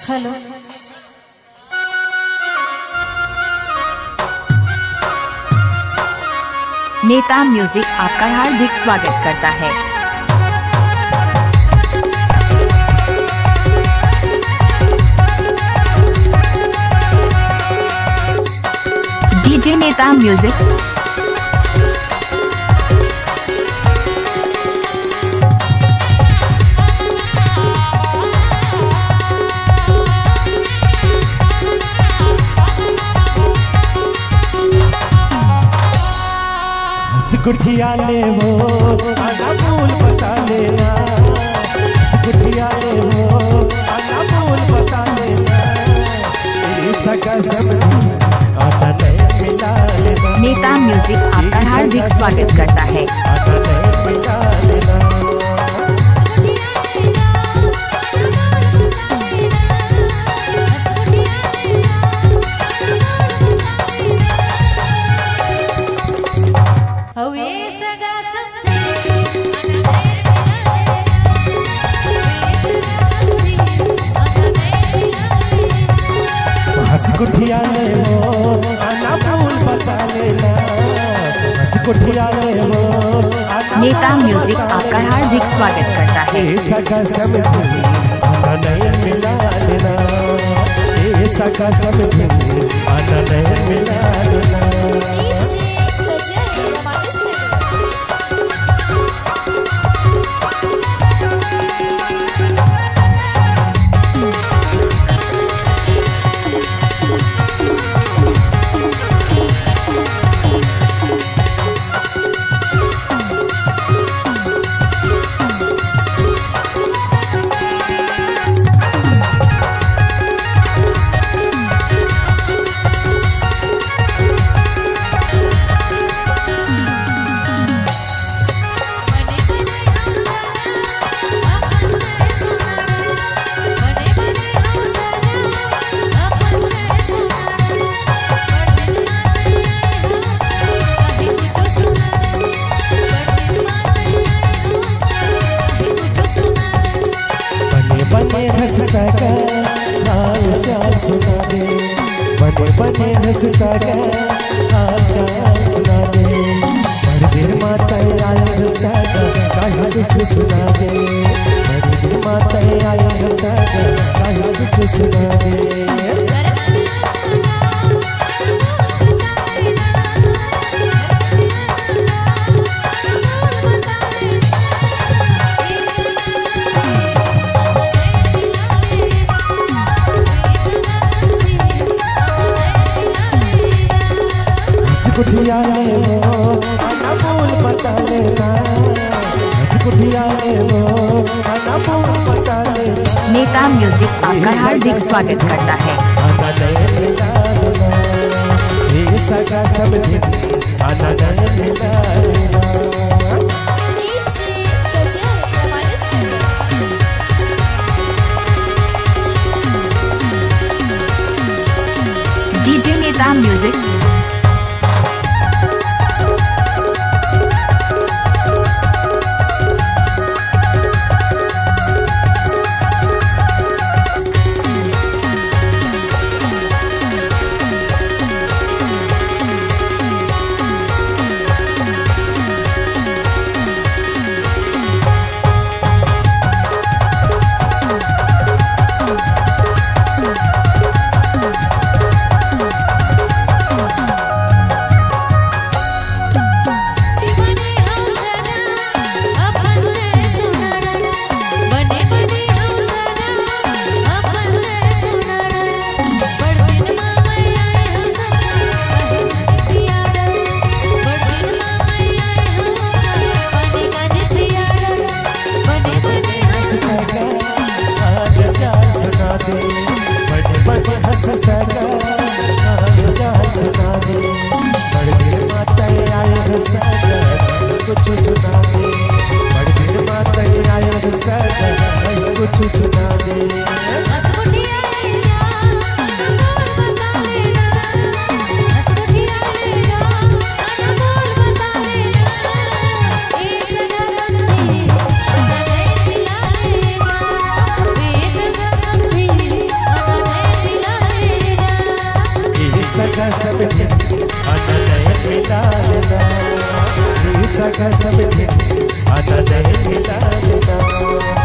Hello. नेता music आपका हार्दिक स्वागत करता है। डीजे नेता म्यूजिक। गुठिया ले वो आना फूल बता लेना, गुठिया ले वो आना फूल बता लेना, सगा सब आना नहीं मिला लेना। नेता म्यूजिक आपका हार्दिक स्वागत करता है। आना नहीं मिला लेना। गुठिया ले वो आना फूल बता लेना, गुठिया ले वो नेता म्यूजिक आपका हार्दिक स्वागत करता है। सगा समझ आना नहीं मिला लेना, सगा समझ आना नहीं मिला लेना। बने हंस सका हाल चाल सुना दे, बने हंस सका हाल चाल सुना दे, बड़े दिन माता आया हंस सका कहा कुछ सुना दे, बड़े दिन माता आया हंस सका कहा कुछ सुना दे। गुठिया ले वो आना फूल बता लेना, गुठिया ले वो आना फूल बता लेना। नेता म्यूजिक आपका हार्दिक स्वागत करता है। आना नहीं मिला लेना, सगा समझ आना नहीं मिला लेना। डीजे नेता म्यूजिक। कुछ सुना दे। सगा सब दिन आना नयन मिला लेना, सगा सब दिन आना नयन मिला लेना।